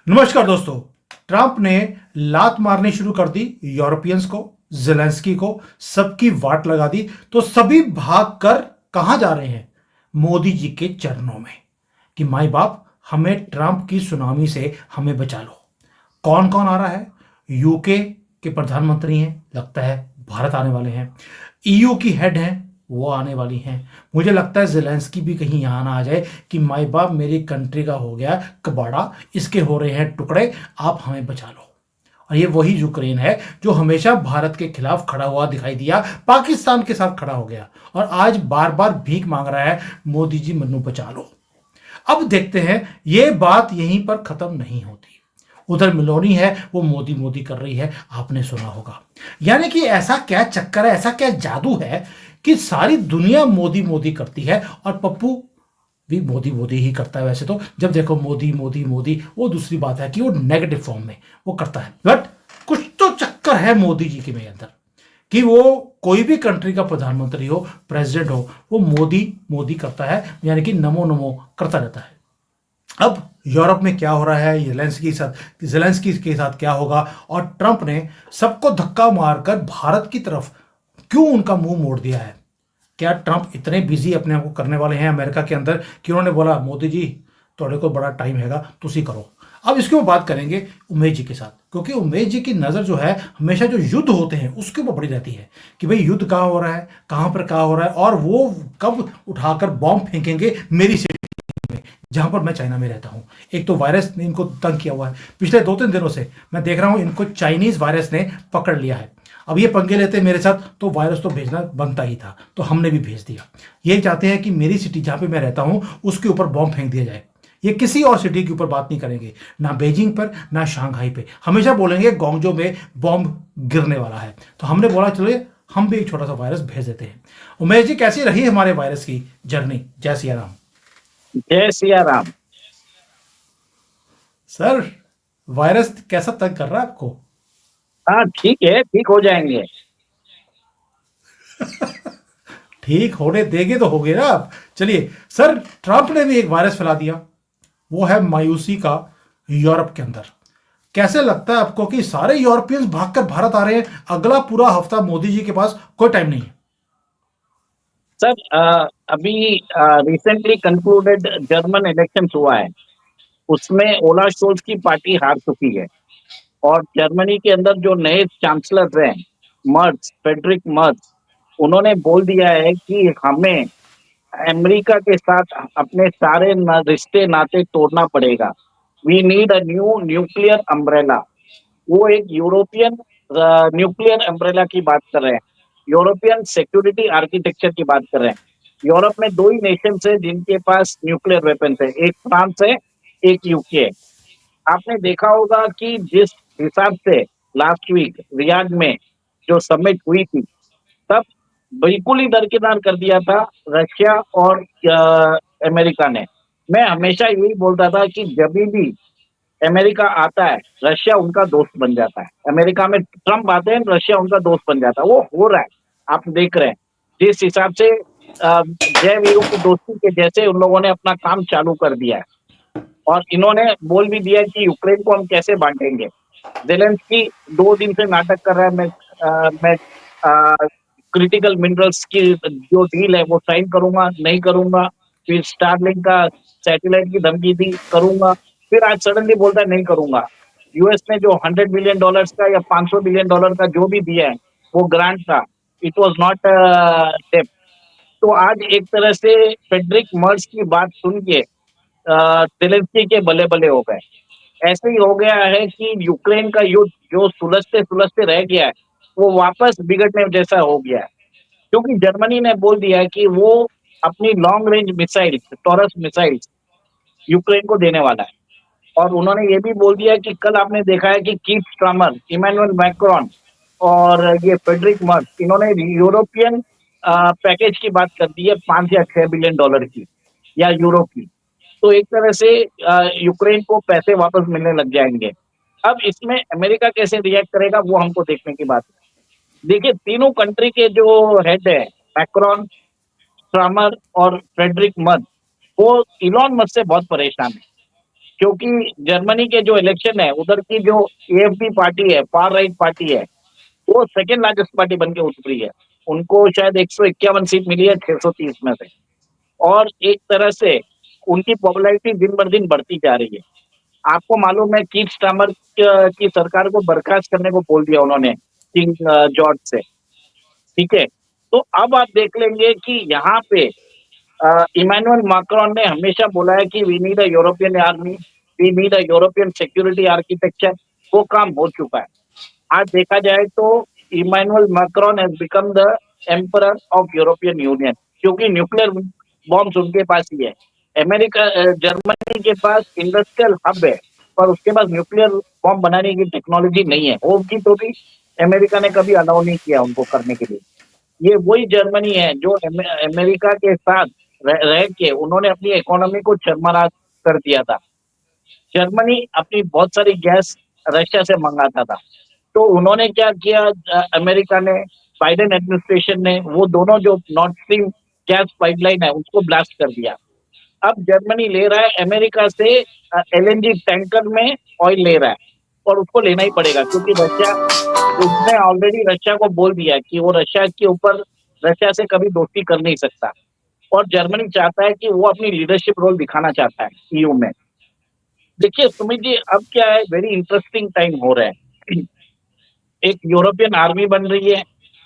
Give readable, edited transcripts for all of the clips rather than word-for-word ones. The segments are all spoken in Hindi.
नमस्कार दोस्तों। ट्रंप ने लात मारनी शुरू कर दी यूरोपियंस को, जेलेंस्की को, सबकी वाट लगा दी। तो सभी भागकर कहां जा रहे हैं? मोदी जी के चरणों में कि माई बाप, हमें ट्रंप की सुनामी से हमें बचा लो। कौन कौन आ रहा है? यूके के प्रधानमंत्री हैं, लगता है भारत आने वाले हैं। ईयू की हेड हैं, वो आने वाली हैं। मुझे लगता है जेलेंस्की भी कहीं यहां ना आ जाए कि माई बाप, मेरी कंट्री का हो गया कबाड़ा, इसके हो रहे हैं टुकड़े, आप हमें बचा लो। और ये वही यूक्रेन है जो हमेशा भारत के खिलाफ खड़ा हुआ दिखाई दिया, पाकिस्तान के साथ खड़ा हो गया और आज बार बार भीख मांग रहा है, मोदी जी मन्नू बचा लो। अब देखते हैं, ये बात यहीं पर खत्म नहीं होती। उधर मिलोनी है, वो मोदी मोदी कर रही है, आपने सुना होगा। यानी कि ऐसा क्या चक्कर है, ऐसा क्या जादू है कि सारी दुनिया मोदी मोदी करती है और पप्पू भी मोदी मोदी ही करता है। वैसे तो जब देखो मोदी मोदी मोदी, वो दूसरी बात है कि वो नेगेटिव फॉर्म में वो करता है, बट कुछ तो चक्कर है मोदी जी के में अंदर कि वो कोई भी कंट्री का प्रधानमंत्री हो, प्रेसिडेंट हो, वो मोदी मोदी करता है, यानी कि नमो नमो करता रहता है। अब यूरोप में क्या हो रहा है, जेलेंस्की के साथ क्या होगा, और ट्रंप ने सबको धक्का मारकर भारत की तरफ क्यों उनका मुंह मोड़ दिया है? क्या ट्रंप इतने बिजी अपने आप को करने वाले हैं अमेरिका के अंदर कि उन्होंने बोला मोदी जी थोड़े को बड़ा टाइम हैगा, तुसी करो। अब इसके ऊपर बात करेंगे उमेश जी के साथ, क्योंकि उमेश जी की नज़र जो है हमेशा जो युद्ध होते हैं उसके ऊपर बड़ी रहती है कि भाई युद्ध कहाँ हो रहा है, कहाँ पर कहाँ हो रहा है, और वो कब उठाकर बॉम्ब फेंकेंगे मेरी सिटी में, जहां पर मैं चाइना में रहता हूं। एक तो वायरस ने इनको तंग किया हुआ है, पिछले 2-3 दिनों से मैं देख रहा हूं इनको चाइनीज वायरस ने पकड़ लिया है। अब ये पंगे लेते मेरे साथ तो वायरस तो भेजना बनता ही था, तो हमने भी भेज दिया। ये चाहते हैं कि मेरी सिटी जहां पे मैं रहता हूं उसके ऊपर बॉम्ब फेंक दिया जाए। ये किसी और सिटी के ऊपर बात नहीं करेंगे, ना बीजिंग पर ना शंघाई पे, हमेशा बोलेंगे गोंगजो में बॉम्ब गिरने वाला है। तो हमने बोला चलो हम भी एक छोटा सा वायरस भेज देते हैं। उमेश जी, कैसी रही हमारे वायरस की जर्नी? जय सिया राम। जय सिया राम। सर, वायरस कैसा तंग कर रहा है आपको? हाँ, ठीक है, ठीक हो जाएंगे। ठीक होने देंगे तो होगे ना आप। चलिए सर, ट्रंप ने भी एक वायरस फैला दिया, वो है मायूसी का यूरोप के अंदर। कैसे लगता है आपको कि सारे यूरोपियंस भागकर भारत आ रहे हैं? अगला पूरा हफ्ता मोदी जी के पास कोई टाइम नहीं है। सर, अभी रिसेंटली कंक्लूडेड जर्मन इलेक्शन हुआ है। उसमें ओला शोल्स की पार्टी हार चुकी है और जर्मनी के अंदर जो नए चांसलर हैं, मर्ज, फ्रेडरिक मर्ज, उन्होंने बोल दिया है कि हमें अमेरिका के साथ अपने सारे रिश्ते नाते तोड़ना पड़ेगा। We need a new nuclear umbrella. वो एक यूरोपियन न्यूक्लियर अम्ब्रेला की बात कर रहे हैं, यूरोपियन सिक्योरिटी आर्किटेक्चर की बात कर रहे हैं। यूरोप में दो ही नेशन है जिनके पास न्यूक्लियर वेपन्स है, एक फ्रांस है, एक यूके है। आपने देखा होगा कि जिस हिसाब से लास्ट वीक रियाद में जो समिट हुई थी, तब बिल्कुल ही दरकिनार कर दिया था रशिया और अमेरिका ने। मैं हमेशा यही बोलता था कि जब भी अमेरिका आता है, रशिया उनका दोस्त बन जाता है। अमेरिका में ट्रंप आते हैं, रशिया उनका दोस्त बन जाता है। वो हो रहा है, आप देख रहे हैं। जिस हिसाब से जय वीरों की दोस्ती के जैसे उन लोगों ने अपना काम चालू कर दिया है और इन्होंने बोल भी दिया कि यूक्रेन को हम कैसे बांटेंगे। जेलेंस्की 2 दिन से नाटक कर रहा है, मैं क्रिटिकल मिनरल्स की जो डील है वो साइन करूंगा, नहीं करूंगा। फिर स्टारलिंक का सैटेलाइट की धमकी दी, करूंगा। फिर आज सडनली बोलता है नहीं करूंगा। यूएस ने जो $100 बिलियन का या $500 बिलियन का जो भी दिया है, वो ग्रांट था, इट वॉज नॉट डेप्ट। तो आज एक तरह से फेडरिक मर्ज की बात सुन के जेलेंस्की के बल्ले बल्ले हो गए। ऐसे ही हो गया है कि यूक्रेन का युद्ध जो सुलझते सुलझते रह गया है, वो वापस बिगड़ने जैसा हो गया है। क्योंकि जर्मनी ने बोल दिया है कि वो अपनी long range missile, taurus missile Ukraine को देने वाला है। और उन्होंने ये भी बोल दिया कि कल आपने देखा है कि कीथ स्टार्मर, इमैनुअल मैक्रोन और ये फ्रेडरिक मर्ज, इन्होंने यूरोपियन पैकेज की बात कर दी है, 5 या 6 बिलियन डॉलर की या यूरो की। तो एक तरह से यूक्रेन को पैसे वापस मिलने लग जाएंगे। अब इसमें अमेरिका कैसे रिएक्ट करेगा वो हमको देखने की बात है। देखिए, तीनों कंट्री के जो हेड है, मैक्रोन, स्टार्मर और फ्रेडरिक मर्ज, वो इलॉन मस्क से बहुत परेशान है। क्योंकि जर्मनी के जो इलेक्शन है, उधर की जो एएफडी पार्टी है, फार राइट पार्टी है, वो सेकंड लार्जेस्ट पार्टी बन के उतरी है। उनको शायद 151 सीट मिली है 630 में से। और एक तरह से उनकी पॉपुलैरिटी दिन-ब-दिन बढ़ती जा रही है। आपको मालूम है कीर स्टारमर की सरकार को बर्खास्त करने को बोल दिया उन्होंने किंग जॉर्ज से, ठीक है? तो अब आप देख लेंगे कि यहाँ पे इमैनुअल मैक्रोन ने हमेशा बोला है कि we need a European army, we need a European security architecture, वो काम हो चुका है। आज देखा जाए तो Emmanuel Macron has become the emperor of European union, क्योंकि न्यूक्लियर बॉम्ब्स उनके पास ही है। जर्मनी के पास इंडस्ट्रियल हब है, पर उसके पास न्यूक्लियर बॉम्ब बनाने की टेक्नोलॉजी नहीं है। होगी तो भी अमेरिका ने कभी अलाउ नहीं किया उनको करने के लिए। ये वही जर्मनी है जो अमेरिका के साथ रह के उन्होंने अपनी इकोनॉमी को चरमरा कर दिया था। जर्मनी अपनी बहुत सारी गैस रशिया से मंगाता था। तो उन्होंने क्या किया, अमेरिका ने, बाइडेन एडमिनिस्ट्रेशन ने, वो दोनों जो नॉर्थ स्ट्रीम गैस पाइपलाइन है उसको ब्लास्ट कर दिया। अब जर्मनी ले रहा है अमेरिका से एलएनजी टैंकर में ऑयल ले रहा है, और उसको लेना ही पड़ेगा क्योंकि रशिया, उसने ऑलरेडी रशिया को बोल दिया कि वो रशिया के ऊपर, रशिया से कभी दोस्ती कर नहीं सकता। और जर्मनी चाहता है कि वो अपनी लीडरशिप रोल दिखाना चाहता है ईयू में। देखिए सुमित जी, अब क्या है, वेरी इंटरेस्टिंग टाइम हो रहा है। एक यूरोपियन आर्मी बन रही है,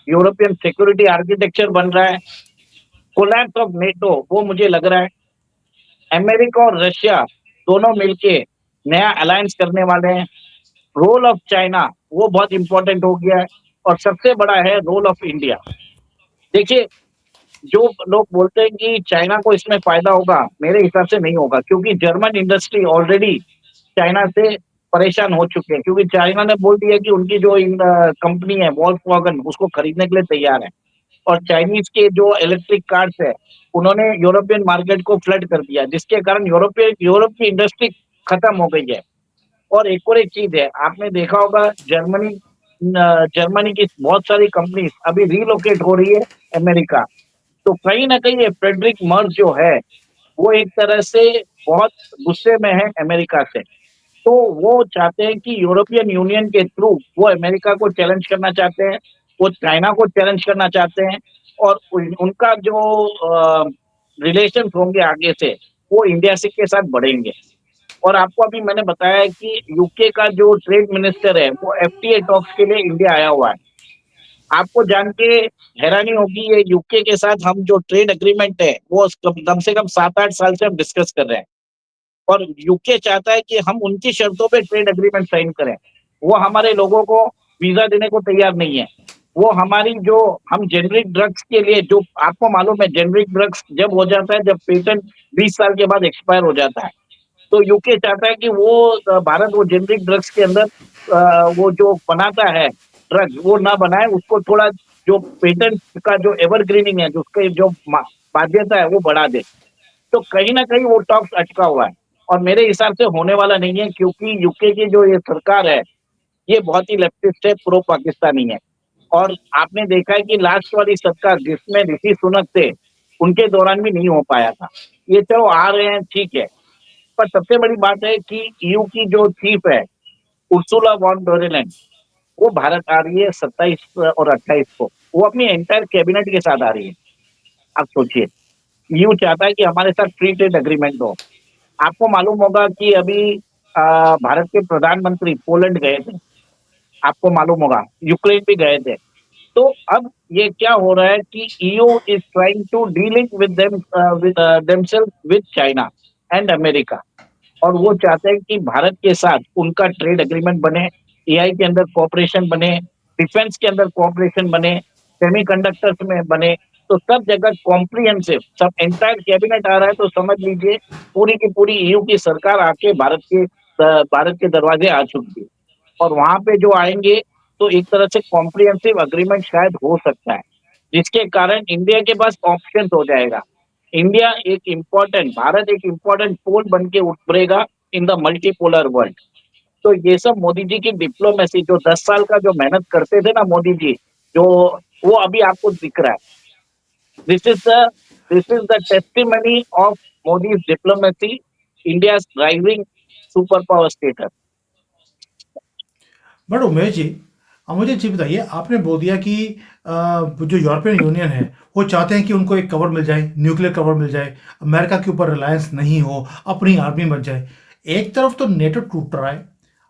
यूरोपियन सिक्योरिटी आर्किटेक्चर बन रहा है, कोलैप्स ऑफ नेटो वो मुझे लग रहा है। अमेरिका और रशिया दोनों मिलके नया अलायंस करने वाले हैं। रोल ऑफ चाइना वो बहुत इंपॉर्टेंट हो गया है, और सबसे बड़ा है रोल ऑफ इंडिया। देखिए, जो लोग बोलते हैं कि चाइना को इसमें फायदा होगा, मेरे हिसाब से नहीं होगा, क्योंकि जर्मन इंडस्ट्री ऑलरेडी चाइना से परेशान हो चुके हैं, क्योंकि चाइना ने बोल दिया कि उनकी जो कंपनी है वॉल्क्सवैगन उसको खरीदने के लिए तैयार है। और चाइनीज के जो इलेक्ट्रिक कार्स है, उन्होंने यूरोपियन मार्केट को फ्लड कर दिया, जिसके कारण यूरोप की इंडस्ट्री खत्म हो गई है। और एक चीज है, आपने देखा होगा जर्मनी की बहुत सारी कंपनीज अभी रीलोकेट हो रही है अमेरिका। तो कहीं ना कहीं ये फ्रेडरिक मर्ज जो है, वो एक तरह से बहुत गुस्से में है अमेरिका से। तो वो चाहते हैं कि यूरोपियन यूनियन के थ्रू वो अमेरिका को चैलेंज करना चाहते हैं, वो चाइना को चैलेंज करना चाहते हैं, और उनका जो रिलेशन होंगे आगे से, वो इंडिया से के साथ बढ़ेंगे। और आपको अभी मैंने बताया है कि यूके का जो ट्रेड मिनिस्टर है वो एफटीए टॉक्स के लिए इंडिया आया हुआ है। आपको जान के हैरानी होगी, ये यूके के साथ हम जो ट्रेड एग्रीमेंट है वो कम से कम 7-8 साल से हम डिस्कस कर रहे हैं, और यूके चाहता है कि हम उनकी शर्तों पे ट्रेड एग्रीमेंट साइन करें। वो हमारे लोगों को वीजा देने को तैयार नहीं है। वो हमारी जो, हम जेनरिक ड्रग्स के लिए, जो आपको मालूम है जेनरिक ड्रग्स जब हो जाता है, जब पेटेंट 20 साल के बाद एक्सपायर हो जाता है, तो यूके चाहता है कि वो भारत वो जेनरिक ड्रग्स के अंदर वो जो बनाता है ड्रग्स वो ना बनाए, उसको थोड़ा जो पेटेंट का जो एवरग्रीनिंग है, जो उसके जो बाध्यता है वो बढ़ा दे। तो कहीं ना कहीं वो टॉक्स अटका हुआ है, और मेरे हिसाब से होने वाला नहीं है, क्योंकि यूके की जो ये सरकार है, ये बहुत ही लेफ्टिस्ट है, प्रो पाकिस्तानी है। और आपने देखा है कि लास्ट वाली सरकार जिसमें ऋषि सुनक थे, उनके दौरान भी नहीं हो पाया था। ये चलो आ रहे हैं, ठीक है, पर सबसे बड़ी बात है कि ईयू की जो चीफ है उर्सुला वॉन डर लेyen, वो भारत आ रही है 27 और 28 को। वो अपनी एंटायर कैबिनेट के साथ आ रही है। आप सोचिए, ईयू चाहता है कि हमारे साथ फ्री ट्रेड एग्रीमेंट हो। आपको मालूम होगा कि अभी भारत के प्रधानमंत्री पोलैंड गए थे, आपको मालूम होगा यूक्रेन भी गए थे। तो अब ये क्या हो रहा है कि EU is trying to dealing with themselves with China and America. और वो चाहते हैं कि भारत के साथ उनका ट्रेड एग्रीमेंट बने, एआई के अंदर कोऑपरेशन बने, डिफेंस के अंदर कोऑपरेशन बने, सेमीकंडक्टर्स में बने। तो सब जगह कॉम्प्रिहेंसिव, सब एंटायर कैबिनेट आ रहा है, तो समझ लीजिए पूरी की पूरी ईयू की सरकार आके भारत के दरवाजे आ चुकी है। और वहां पे जो आएंगे, तो एक तरह से कॉम्प्रिहेंसिव अग्रीमेंट शायद हो सकता है, जिसके कारण इंडिया के पास ऑप्शन हो जाएगा। इंडिया एक इम्पोर्टेंट, भारत एक इम्पोर्टेंट पोल बन के उभरेगा इन द मल्टीपोलर वर्ल्ड। तो ये सब मोदी जी की डिप्लोमेसी, जो 10 साल का जो मेहनत करते थे ना मोदी जी, जो, वो अभी आपको दिख रहा है। This is the this is the testimony of Modi diplomacy, India rising super power status. But Umesh ji, अब मुझे चीज बताइए, आपने बोल दिया कि जो यूरोपियन यूनियन है वो चाहते हैं कि उनको एक कवर मिल जाए, न्यूक्लियर कवर मिल जाए, अमेरिका के ऊपर रिलायंस नहीं हो, अपनी आर्मी बन जाए। एक तरफ तो नेटो टूट रहा है,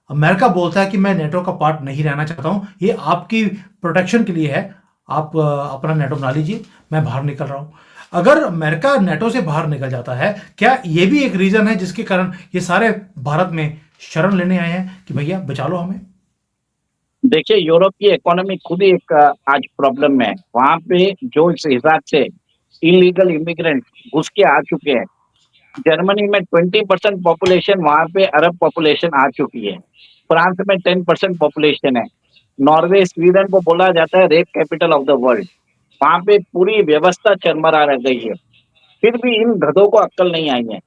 अमेरिका बोलता है कि मैं नेटो का पार्ट नहीं रहना चाहता हूं, ये आपकी प्रोटेक्शन के लिए है, आप अपना नेटो बना लीजिए, मैं बाहर निकल रहा हूं। अगर अमेरिका नेटो से बाहर निकल जाता है, क्या ये भी एक रीजन है जिसके कारण ये सारे भारत में शरण लेने आए हैं कि भैया बचा लो हमें? देखिए, यूरोप की इकोनॉमी खुद ही एक आज प्रॉब्लम में है। वहाँ पे जो इस हिसाब से इलीगल इमिग्रेंट घुस के आ चुके हैं, जर्मनी में 20% पॉपुलेशन, वहाँ पे अरब पॉपुलेशन आ चुकी है। फ्रांस में 10% पॉपुलेशन है। नॉर्वे, स्वीडन को बोला जाता है rape capital of the world. वहाँ पे पूरी व्यवस्था चरमरा रह गई है। फिर भी इन गधों को अक्ल नहीं आई है।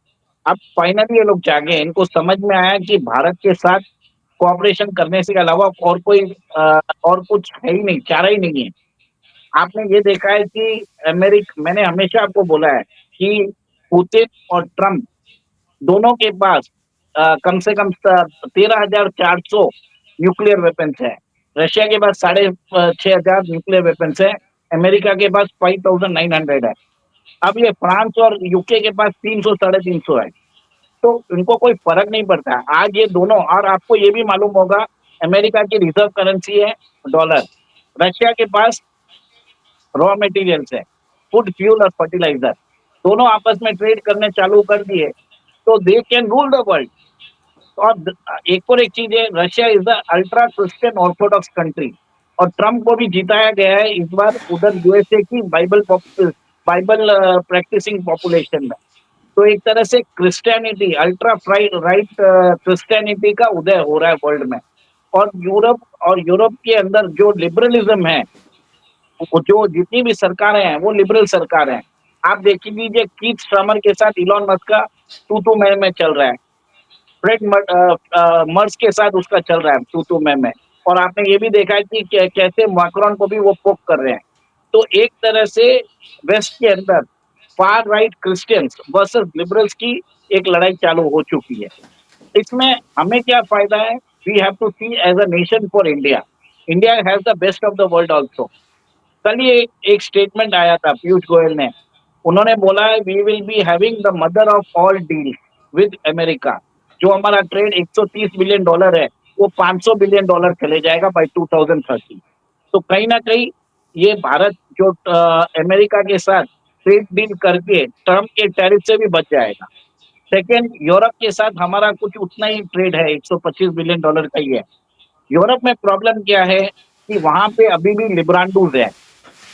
अब फाइनली ये लोग जागे, इनको समझ में आया कि भारत के साथ कोऑपरेशन करने से अलावा और कोई और कुछ है ही नहीं, चारा ही नहीं है। आपने ये देखा है कि मैंने हमेशा आपको बोला है कि पुतिन और ट्रम्प दोनों के पास कम से कम 13,400 न्यूक्लियर वेपन्स है। रशिया के पास 6,500 न्यूक्लियर वेपन्स है। अमेरिका के पास 5,900 है। अब ये फ्रांस और यूके के पास 300 350 है। तो इनको कोई फर्क नहीं पड़ता है। आज ये दोनों, और आपको ये भी मालूम होगा, अमेरिका की रिजर्व करेंसी है डॉलर। रशिया के पास रॉ मटेरियल्स है, फूड, फ्यूल और फर्टिलाइजर। दोनों आपस में ट्रेड करने चालू कर दिए तो they can rule the world. और एक और एक चीज है, Russia is the ultra Christian Orthodox country, और ट्रम्प को भी जिताया गया है इस बार उधर यूएसए की बाइबल प्रैक्टिसिंग पॉपुलेशन में। तो एक तरह से क्रिश्चियनिटी, अल्ट्रा राइट क्रिश्चियनिटी का उदय हो रहा है वर्ल्ड में। और यूरोप के अंदर जो लिबरलिज्म है, वो जो जितनी भी सरकारें हैं वो लिबरल सरकार हैं। आप देख लीजिए, कीथ स्टार्मर के साथ इलॉन मस्क का तू मैं चल रहा है। फ्रेड मर्स के साथ उसका चल रहा है तू मैं। और आपने ये भी देखा है कि कैसे मैक्रोन को भी वो पोक कर रहे हैं। तो एक तरह से वेस्ट के अंदर far right Christians versus liberals की एक लड़ाई चालू हो चुकी है। इसमें हमें क्या फायदा है? We have to see as a nation for India. India has the best of the world also. कल ही एक स्टेटमेंट आया था पीयूष गोयल ने। उन्होंने बोला है we will be having the mother of all deal with America. जो हमारा ट्रेड 130 बिलियन डॉलर है, वो 500 बिलियन डॉलर चले जाएगा बाय 2030। तो कहीं ना कहीं ये भारत जो अमेरिका के साथ ट्रेड डील करके ट्रम्प के टैरिफ से भी बच जाएगा। सेकेंड, यूरोप के साथ हमारा कुछ उतना ही ट्रेड है, 125 बिलियन डॉलर का ही है। यूरोप में प्रॉब्लम क्या है कि वहां पे अभी भी लिब्रांडूज है।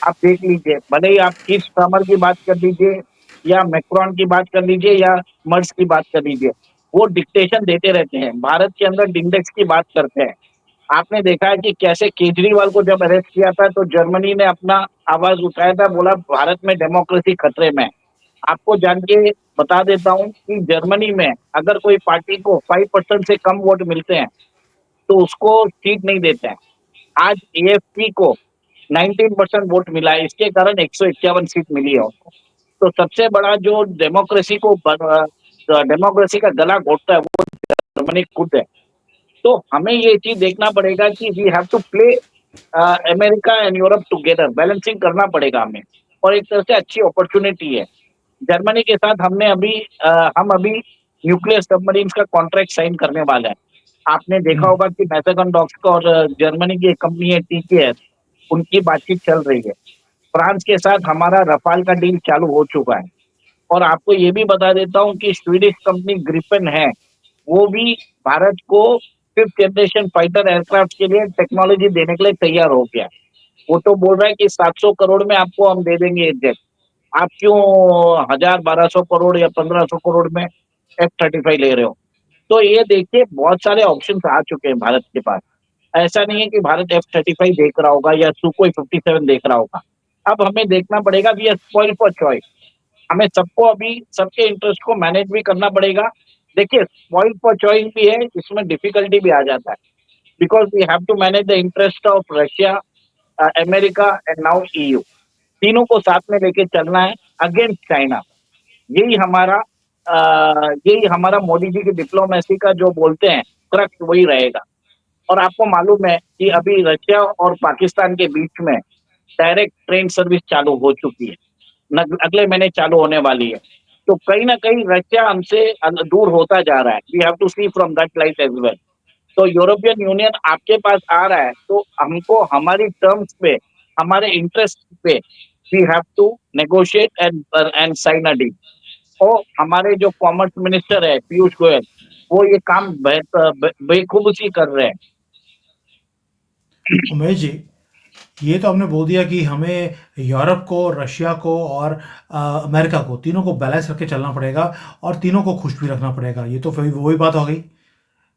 आप देख लीजिए, भले ही आप कीथ स्टार्मर की बात कर लीजिए, या मैक्रोन की बात कर लीजिए, या मर्स की बात कर लीजिए, वो डिक्टेशन देते रहते हैं। भारत के अंदर इंडेक्स की बात करते हैं। आपने देखा है कि कैसे केजरीवाल को जब अरेस्ट किया था तो जर्मनी ने अपना आवाज उठाया था, बोला भारत में डेमोक्रेसी खतरे में है। आपको जान के बता देता हूं कि जर्मनी में अगर कोई पार्टी को 5% से कम वोट मिलते हैं तो उसको सीट नहीं देते हैं। आज एएफपी को 19% वोट मिला है, इसके कारण 151 सीट मिली है उनको। तो सबसे बड़ा जो डेमोक्रेसी का गला घोटता है वो जर्मनी खुद है। तो हमें ये चीज देखना पड़ेगा कि we have to play America and Europe together, balancing करना पड़ेगा हमें। और एक तरह से अच्छी अपॉर्चुनिटी है। जर्मनी के साथ हम अभी न्यूक्लियर सबमरीन का कॉन्ट्रैक्ट साइन करने वाले हैं। आपने देखा हम्म। होगा कि मैथगन डॉक्स का और जर्मनी की एक कंपनी है टीकेएस, उनकी बातचीत चल रही है। फ्रांस के साथ हमारा रफाल का डील चालू हो चुका है। और आपको ये भी बता देता हूँ कि स्वीडिश कंपनी ग्रिपेन है, वो भी भारत को 5th जनरेशन फाइटर एयरक्राफ्ट के लिए टेक्नोलॉजी देने के लिए तैयार हो गया। वो तो बोल रहा है कि 700 करोड़ में आपको हम दे देंगे ये जेट। आप क्यों 1,000 1200 करोड़ या 1500 करोड़ में F-35 ले रहे हो? तो ये देखिए, बहुत सारे ऑप्शन आ चुके हैं भारत के पास। ऐसा नहीं है कि भारत F-35 देख रहा होगा या सुकोई 57 देख रहा होगा। अब हमें देखना पड़ेगा, we are spoil for choice. हमें सबको अभी सबके इंटरेस्ट को मैनेज भी करना पड़ेगा। देखिए, स्पॉइल फॉर चॉइस भी है, इसमें डिफिकल्टी भी आ जाता है, because we have to manage the interest of Russia, America and now EU. तीनों को साथ में लेके चलना है अगेंस्ट चाइना। यही हमारा यही हमारा मोदी जी की डिप्लोमेसी का जो बोलते हैं क्रक्स वही रहेगा। और आपको मालूम है कि अभी रशिया और पाकिस्तान के बीच में डायरेक्ट ट्रेन सर्विस चालू हो चुकी है, अगले महीने चालू होने वाली है। तो कहीं ना कहीं रशिया हमसे दूर होता जा रहा है। We have to see from that light as well. तो यूरोपियन यूनियन आपके पास आ रहा है तो हमको हमारी टर्म्स पे, हमारे इंटरेस्ट पे we have to negotiate and sign a deal. और हमारे जो कॉमर्स मिनिस्टर है पीयूष गोयल, वो ये काम बेखूबी कर रहे हैं। उमेश जी, ये तो आपने बोल दिया कि हमें यूरोप को, रशिया को और अमेरिका को, तीनों को बैलेंस करके चलना पड़ेगा और तीनों को खुश भी रखना पड़ेगा। ये तो फिर वही बात हो गई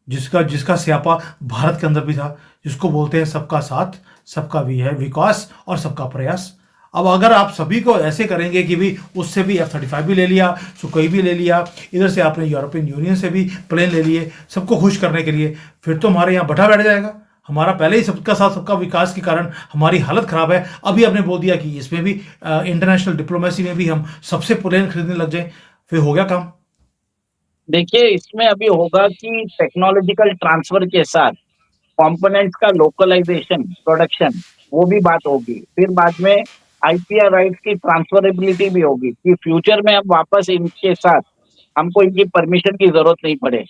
जिसका जिसका स्यापा भारत के अंदर भी था, जिसको बोलते हैं सबका साथ, सबका भी है विकास और सबका प्रयास। अब अगर आप सभी को ऐसे करेंगे कि भी उससे भी F-35 भी ले लिया, सुखोई भी ले लिया, इधर से आपने यूरोपियन यूनियन से भी प्लेन ले लिए सबको खुश करने के लिए, फिर तो हमारे यहाँ बटा बैठ जाएगा। हमारा पहले ही सबका साथ सबका विकास के कारण हमारी हालत खराब है, अभी आपने बोल दिया कि इसमें भी इंटरनेशनल डिप्लोमेसी में भी हम सबसे प्लेन खरीदने लग जाए, फिर हो गया काम। देखिए, इसमें अभी होगा कि टेक्नोलॉजिकल ट्रांसफर के साथ कंपोनेंट्स का लोकलाइजेशन, प्रोडक्शन, वो भी बात होगी। फिर बाद में आईपीआर राइट्स की ट्रांसफरेबिलिटी भी होगी कि फ्यूचर में अब वापस इनके साथ हमको इनकी परमिशन की जरूरत नहीं पड़े।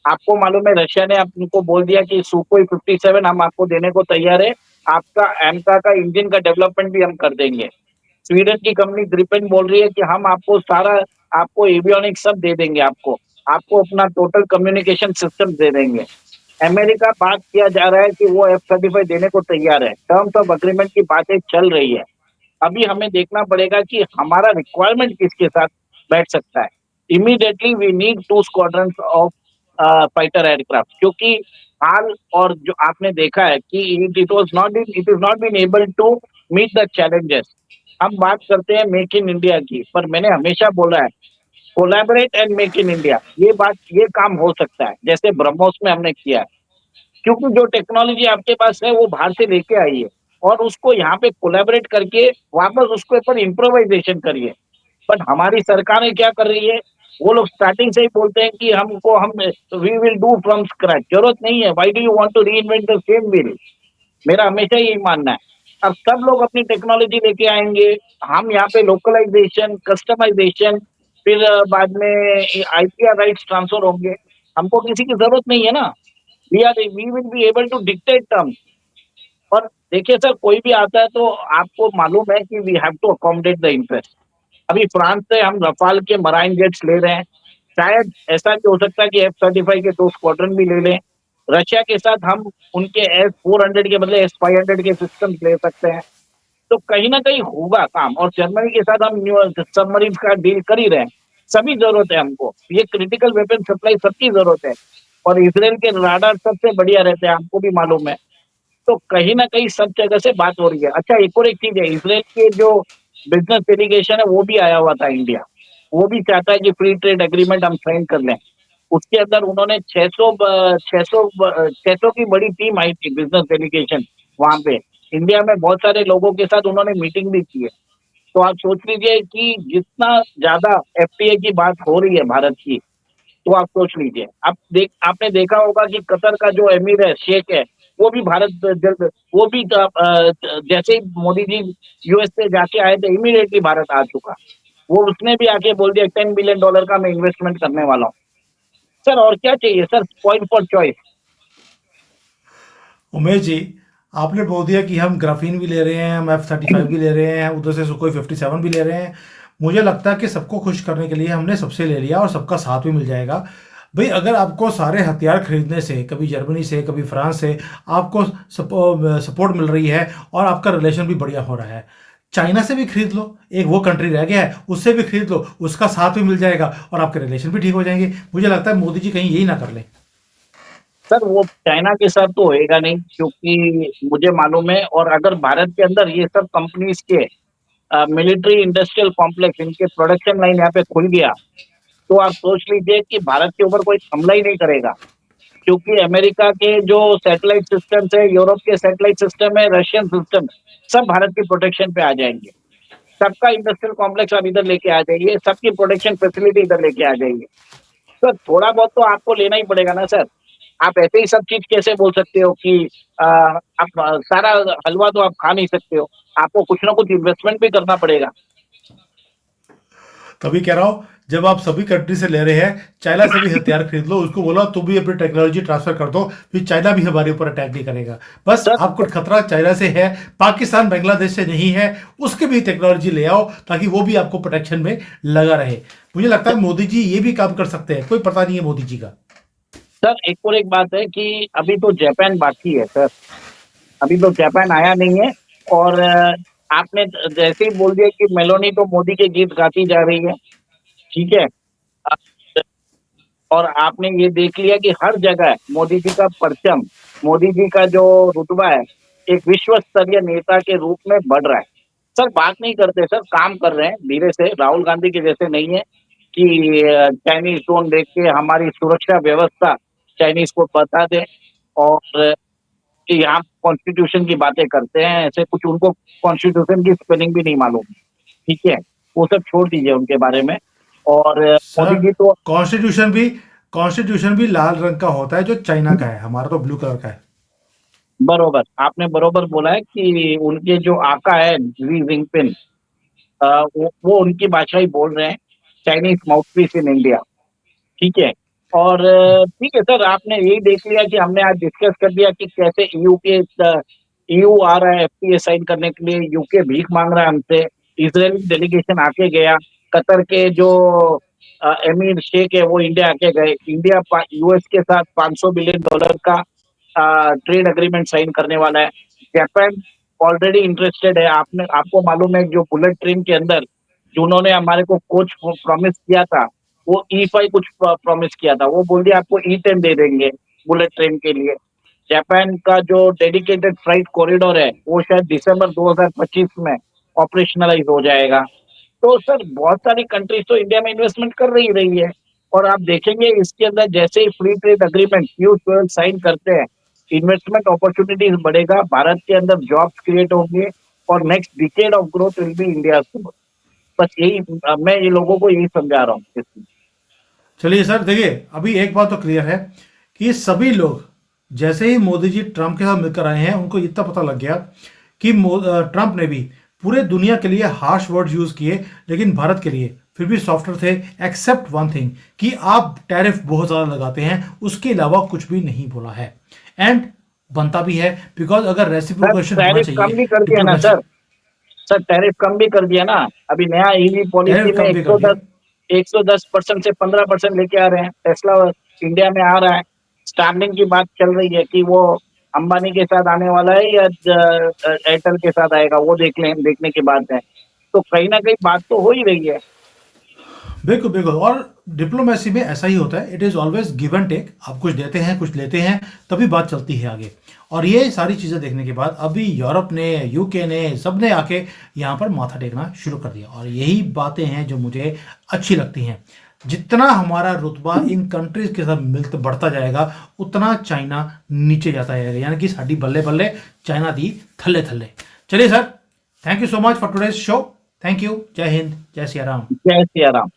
आपको मालूम है रशिया ने आपको बोल दिया कि सुकोई 57 हम आपको देने को तैयार है, आपका एमका का इंजन का डेवलपमेंट भी हम कर देंगे। स्वीडन की कंपनी ग्रिपेन बोल रही है कि हम आपको सारा, आपको एवियोनिक्स सब दे देंगे, आपको आपको अपना टोटल कम्युनिकेशन सिस्टम दे देंगे। अमेरिका बात किया जा रहा है कि वो F-35 देने को तैयार है। टर्म्स ऑफ अग्रीमेंट की बातें चल रही है। अभी हमें देखना पड़ेगा कि हमारा रिक्वायरमेंट किसके साथ बैठ सकता है। Immediately we need 2 squadrons of fighter aircraft, क्योंकि हाल और जो आपने देखा है कि it is not been able to meet the challenges. हम बात करते हैं मेक इन इंडिया की, पर मैंने हमेशा बोला है collaborate and make in India. ये काम हो सकता है जैसे ब्रह्मोस में हमने किया है, क्योंकि जो टेक्नोलॉजी आपके पास है वो बाहर से लेके आइए और उसको यहाँ पे कोलैबोरेट करके वापस उसके ऊपर इम्प्रोवाइजेशन करिए। बट हमारी सरकारें क्या कर रही है, वो लोग स्टार्टिंग से ही बोलते हैं कि हमको हम we will do from scratch. जरूरत नहीं है, why do you want to reinvent the same wheel. मेरा हमेशा यही मानना है। अब सब लोग अपनी टेक्नोलॉजी लेके आएंगे, हम यहाँ पे लोकलाइजेशन, कस्टमाइजेशन, फिर बाद में आईपीआर राइट्स ट्रांसफर होंगे। हमको किसी की जरूरत नहीं है ना। We will be able to dictate terms. और देखिए सर, कोई भी आता है तो आपको मालूम है कि we have to accommodate the interest. अभी फ्रांस से हम रफाल के मराइन जेट्स ले रहे हैं, शायद ऐसा भी हो सकता है कि F-35 के 2 स्क्वाड्रन भी ले लें। रशिया के साथ हम उनके S-400 के बदले S-500 के सिस्टम ले सकते हैं। तो कहीं ना कहीं होगा काम। और जर्मनी के साथ हम सबमरीन का डील कर ही रहे हैं। सभी जरूरत है हमको, ये क्रिटिकल वेपन सप्लाई सबकी जरूरत है। और इसराइल के राडार सबसे बढ़िया रहते हैं, हमको भी मालूम है। तो कहीं ना कहीं सब जगह से बात हो रही है। अच्छा, एक और एक चीज है, इसराइल के जो बिजनेस डेलीगेशन है वो भी आया हुआ था इंडिया। वो भी चाहता है कि फ्री ट्रेड एग्रीमेंट हम साइन कर लें। उसके अंदर उन्होंने 600 की बड़ी टीम आई थी, बिजनेस डेलीगेशन वहां पे। इंडिया में बहुत सारे लोगों के साथ उन्होंने मीटिंग भी की है। तो आप सोच लीजिए कि जितना ज्यादा एफटीए की बात हो रही है भारत की, तो आप सोच लीजिए। आपने देखा होगा कि कतर का जो एमिर है, शेख है, वो भी भारत जल्द, वो भी जैसे ही मोदी जी यूएस से जाके आए थे इमीडिएटली भारत आ चुका। वो उसने भी आके बोल दिया $10 बिलियन का मैं इन्वेस्टमेंट करने वाला हूँ। सर और क्या चाहिए sir, point for choice. Umesh ji, आपने बोल दिया कि हम ग्राफीन भी ले रहे हैं, हम F-35 भी ले रहे हैं, उधर से सुखोई 57 भी ले रहे हैं। मुझे लगता है कि सबको खुश करने के लिए हमने सबसे ले लिया और सबका साथ भी मिल जाएगा। भाई अगर आपको सारे हथियार खरीदने से, कभी जर्मनी से कभी फ्रांस से आपको सपोर्ट मिल रही है और आपका रिलेशन भी बढ़िया हो रहा है, चाइना से भी खरीद लो, एक वो कंट्री रह गया है, उससे भी खरीद लो, उसका साथ भी मिल जाएगा और आपके रिलेशन भी ठीक हो जाएंगे। मुझे लगता है मोदी जी कहीं यही ना कर ले। सर वो चाइना के साथ तो होएगा नहीं, क्योंकि मुझे मालूम है। और अगर भारत के अंदर ये सब कंपनीज के मिलिट्री इंडस्ट्रियल कॉम्प्लेक्स, इनके प्रोडक्शन लाइन यहाँ पे खुल गया, तो आप सोच लीजिए कि भारत के ऊपर कोई हमला ही नहीं करेगा। क्योंकि अमेरिका के जो सैटेलाइट सिस्टम है, यूरोप के सैटेलाइट सिस्टम है, रशियन सिस्टम, सब भारत के प्रोटेक्शन पे आ जाएंगे। सबका इंडस्ट्रियल कॉम्प्लेक्स आप इधर लेके आ जाइए, सबकी प्रोडक्शन फैसिलिटी इधर लेके आ जाइए। सर थोड़ा बहुत तो आपको लेना ही पड़ेगा ना सर। आप ऐसे ही सब चीज कैसे बोल सकते हो कि आप सारा हलवा तो आप खा नहीं सकते हो, आपको कुछ ना कुछ इन्वेस्टमेंट भी करना पड़ेगा। तभी कह रहा हूँ, जब आप सभी कंट्री से ले रहे हैं, चाइना से भी हथियार खरीद लो, उसको बोलो तुम भी अपनी टेक्नोलॉजी ट्रांसफर कर दो, फिर चाइना भी हमारे ऊपर अटैक नहीं करेगा। बस सर आपको खतरा चाइना से है, पाकिस्तान बांग्लादेश से नहीं है, उसके भी टेक्नोलॉजी ले आओ ताकि वो भी आपको प्रोटेक्शन में लगा रहे। मुझे लगता है मोदी जी ये भी काम कर सकते हैं, कोई पता नहीं है मोदी जी का। सर एक और एक बात है कि अभी तो जापान बाकी है सर, अभी तो जापान आया नहीं है। और आपने जैसे ही बोल दिया कि मेलोनी तो मोदी के गीत गाती जा रही है, ठीक है। अ, और आपने ये देख लिया कि हर जगह मोदी जी का परचम, मोदी जी का जो रुतबा है एक विश्व स्तरीय नेता के रूप में बढ़ रहा है। सर बात नहीं करते सर, काम कर रहे हैं धीरे से, राहुल गांधी के जैसे नहीं है कि चाइनीज ड्रोन देख के हमारी सुरक्षा व्यवस्था चाइनीज को बता दे और कि यहाँ कॉन्स्टिट्यूशन की बातें करते हैं, ऐसे कुछ उनको कॉन्स्टिट्यूशन की स्पेलिंग भी नहीं मालूम, ठीक है। वो सब छोड़ दीजिए उनके बारे में। और सर मोदी जी तो कॉन्स्टिट्यूशन भी कॉन्स्टिट्यूशन भी लाल रंग का होता है जो चाइना का है, हमारा तो ब्लू कलर का है। बरोबर, आपने बरोबर बोला है कि उनके जो आका है शी जिनपिंग, वो उनकी भाषा ही बोल रहे हैं, चाइनीज माउथपीस इन इंडिया, ठीक है। और ठीक है सर, आपने यही देख लिया कि हमने आज डिस्कस कर दिया कि कैसे ईयू आ रहा है एफटीए साइन करने के लिए, यूके भीख मांग रहा है हमसे, इजराइल डेलीगेशन आके गया, कतर के जो एमीर शेख है वो इंडिया आके गए, इंडिया यूएस के साथ $500 बिलियन का ट्रेड एग्रीमेंट साइन करने वाला है। जापान ऑलरेडी इंटरेस्टेड है, आपने आपको मालूम है जो बुलेट ट्रेन के अंदर जो उन्होंने हमारे को कोच प्रॉमिस किया था, वो E5 कुछ प्रॉमिस किया था, वो बोल दिया आपको E10 दे देंगे बुलेट ट्रेन के लिए। जापान का जो डेडिकेटेड फ्लाइट कॉरिडोर है वो शायद दिसंबर 2025 में ऑपरेशनलाइज हो जाएगा। तो सर बहुत सारी कंट्रीज तो इंडिया में इन्वेस्टमेंट कर रही है। और आप देखेंगे इसके अंदर जैसे ही free trade agreement Q12 sign करते हैं, इन्वेस्टमेंट अपॉर्चुनिटीज बढ़ेगा, भारत के अंदर जॉब्स क्रिएट होंगे और next decade of growth will be India. बस यही मैं ये लोगों को यही समझा रहा हूँ इसमें। चलिए सर, देखिए अभी एक बात तो क्लियर है कि सभी लोग जैसे ही मोदी जी ट्रंप के साथ मिलकर आए हैं, उनको इतना पता लग गया कि ट्रंप ने भी पूरे दुनिया के लिए हार्श वर्ड यूज किए, लेकिन भारत के लिए फिर भी सॉफ्टर थे। एक्सेप्ट वन थिंग कि आप टैरिफ बहुत ज़्यादा लगाते हैं, उसके अलावा कुछ भी नहीं बोला है। एंड बनता भी है, बिकॉज अगर सर रेसिप्रोकेशन होना टैरिफ कम चाहिए भी कर दिया ना डिप्लोमेसी। सर, सर टैरिफ कम भी कर दिया ना। अभी नया ईवी पॉलिसी टैरिफ में कम भी कर दिया। 110% से 15% लेके आ रहे हैं। टेस्ला इंडिया में आ रहा है, स्टार्लिंक की बात चल रही है कि वो अंबानी के साथ आने वाला है या एयरटेल के साथ आएगा, वो देखने की बात है। तो कहीं ना कहीं बात तो हो ही रही है। बिल्कुल बिल्कुल, और डिप्लोमेसी में ऐसा ही होता है, it is always give and take. आप कुछ देते हैं कुछ लेते हैं, तभी बात चलती है आगे। और ये सारी चीज़ें देखने के बाद अभी यूरोप ने, यूके ने, सब ने आके यहाँ पर माथा टेकना शुरू कर दिया। और यही बातें हैं जो मुझे अच्छी लगती हैं। जितना हमारा रुतबा इन कंट्रीज के साथ मिलता बढ़ता जाएगा, उतना चाइना नीचे जाता जाएगा, यानी कि साड़ी बल्ले बल्ले, चाइना दी थल्ले थल्ले। चलिए sir, thank you so much for today's show. Thank you. जय हिंद, जय सिया राम। जय सिया राम।